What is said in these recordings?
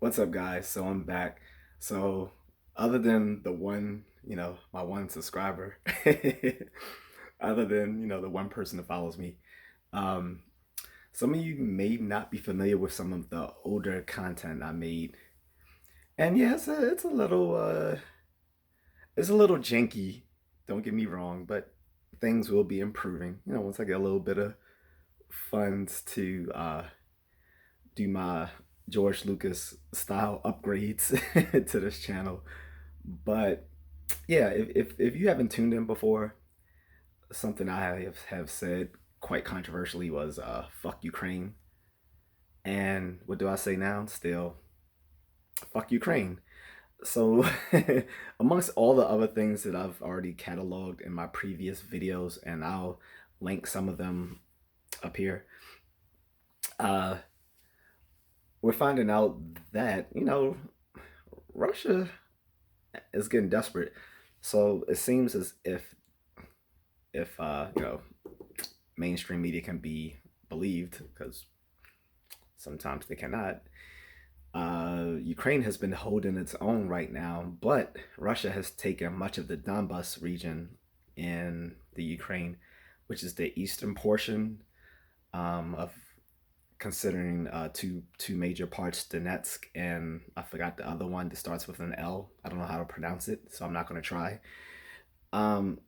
What's up, guys? So I'm back. So, other than the one, my one subscriber, other than, the one person that follows me, um, some of you may not be familiar with some of the older content I made. And yeah, it's a little janky, don't get me wrong, but things will be improving, once I get a little bit of funds to do my George Lucas style upgrades to this channel. But yeah, if you haven't tuned in before, something I have said quite controversially was fuck Ukraine. And what do I say now? Still, fuck Ukraine. So amongst all the other things that I've already cataloged in my previous videos, and I'll link some of them up here, uh, we're finding out that, Russia is getting desperate. So it seems as if mainstream media can be believed, because sometimes they cannot. Ukraine has been holding its own right now, but Russia has taken much of the Donbas region in the Ukraine, which is the eastern portion of considering two major parts, Donetsk, and I forgot the other one that starts with an L. I don't know how to pronounce it, so I'm not going to try. Um,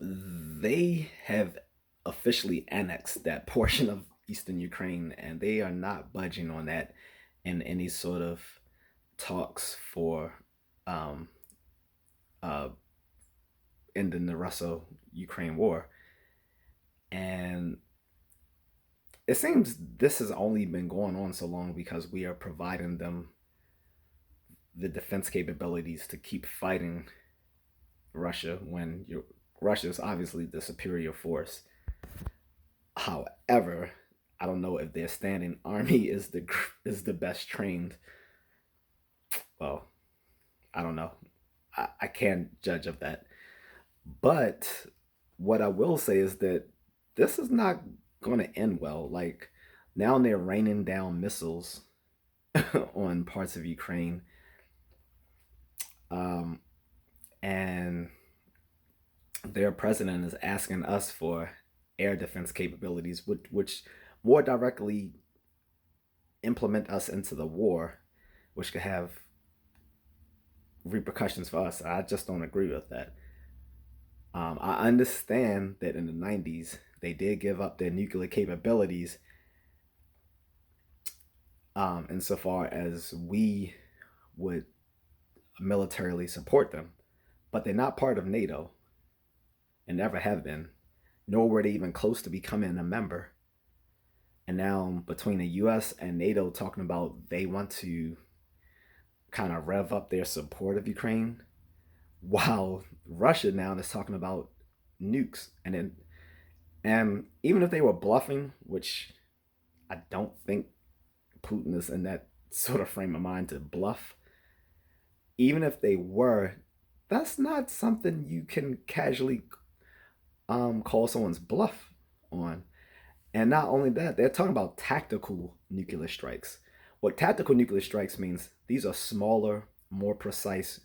they have officially annexed that portion of eastern Ukraine, and they are not budging on that in any sort of talks for um, uh, ending the Russo-Ukraine war. And it seems this has only been going on so long because we are providing them the defense capabilities to keep fighting Russia when Russia is obviously the superior force. However, I don't know if their standing army is the best trained. Well, I don't know. I can't judge of that. But what I will say is that this is not going to end well. Like, now they're raining down missiles on parts of Ukraine, um, and their president is asking us for air defense capabilities, which more directly implement us into the war, which could have repercussions for us. I just don't agree with that. I understand that in the 90s, they did give up their nuclear capabilities, insofar as we would militarily support them. But they're not part of NATO and never have been, nor were they even close to becoming a member. And now, between the US and NATO talking about they want to kind of rev up their support of Ukraine, while Russia now is talking about nukes. And even if they were bluffing, which I don't think Putin is in that sort of frame of mind to bluff, even if they were, that's not something you can casually call someone's bluff on. And not only that, they're talking about tactical nuclear strikes. What tactical nuclear strikes means, these are smaller, more precise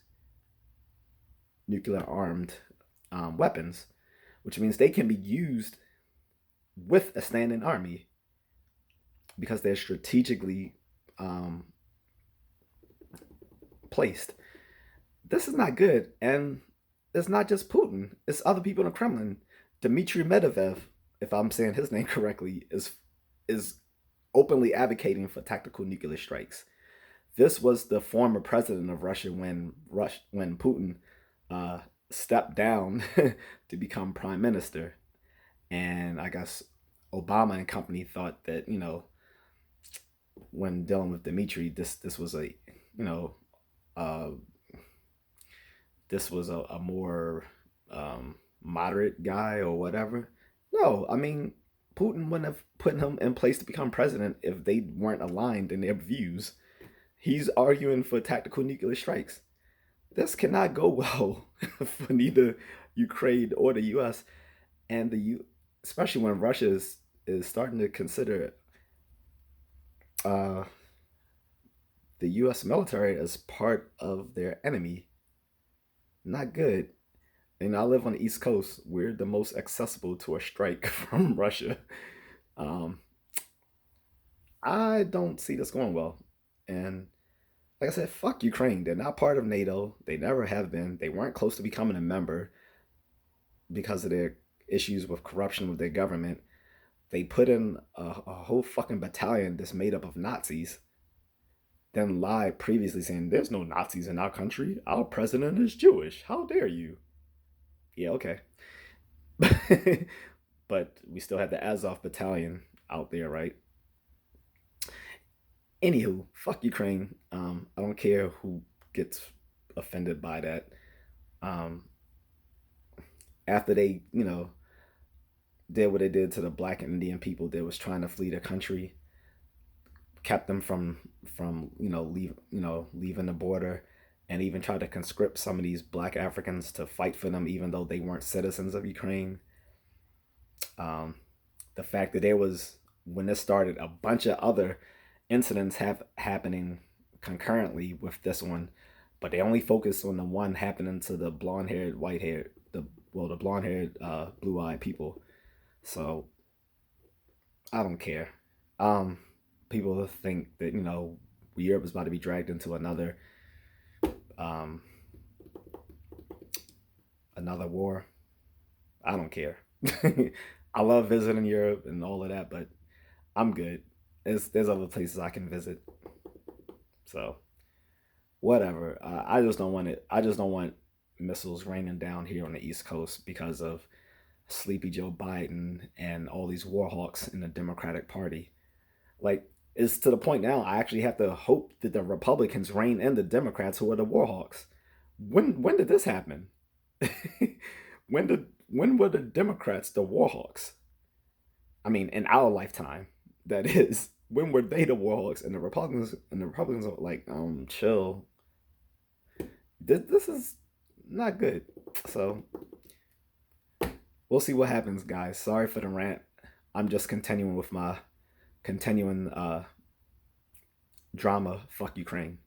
nuclear armed weapons, which means they can be used with a standing army because they're strategically um, placed. This is not good. And it's not just Putin, it's other people in the Kremlin. Dmitry Medvedev, if I'm saying his name correctly, is openly advocating for tactical nuclear strikes. This was the former president of Russia when Putin uh, stepped down to become prime minister, and I guess Obama and company thought that, when dealing with Dmitry, this was a you know uh, this was a more moderate guy or whatever. No, I mean, Putin wouldn't have put him in place to become president if they weren't aligned in their views. He's arguing for tactical nuclear strikes. This cannot go well for neither Ukraine or the U.S. and especially when Russia is starting to consider uh, the U.S. military as part of their enemy. Not good. And I live on the East Coast. We're the most accessible to a strike from Russia. Um, I don't see this going well. And like I said, fuck Ukraine. They're not part of NATO. They never have been. They weren't close to becoming a member because of their issues with corruption with their government. They put in a whole fucking battalion that's made up of Nazis, then lied previously saying there's no Nazis in our country. Our president is Jewish. How dare you? Yeah, okay. But we still have the Azov battalion out there, right? Anywho, fuck Ukraine. I don't care who gets offended by that. Um, After they, did what they did to the black and Indian people that was trying to flee the country, kept them from leaving the border, and even tried to conscript some of these black Africans to fight for them, even though they weren't citizens of Ukraine. Um, the fact that there was, when this started, a bunch of other incidents have happening concurrently with this one, but they only focus on the one happening to the blonde haired, white haired, the blonde haired, blue eyed people. So I don't care. Um, People think that Europe is about to be dragged into um, another war. I don't care. I love visiting Europe and all of that, but I'm good. There's other places I can visit. So whatever. I just don't want it. I just don't want missiles raining down here on the East Coast because of sleepy Joe Biden and all these warhawks in the Democratic Party. Like, it's to the point now I actually have to hope that the Republicans rein in the Democrats who are the warhawks. When did this happen? When were the Democrats the warhawks? I mean, in our lifetime, that is. When were they the warhawks and the Republicans are like, chill. This is not good. So we'll see what happens, guys. Sorry for the rant. I'm just continuing with my continuing drama. Fuck Ukraine.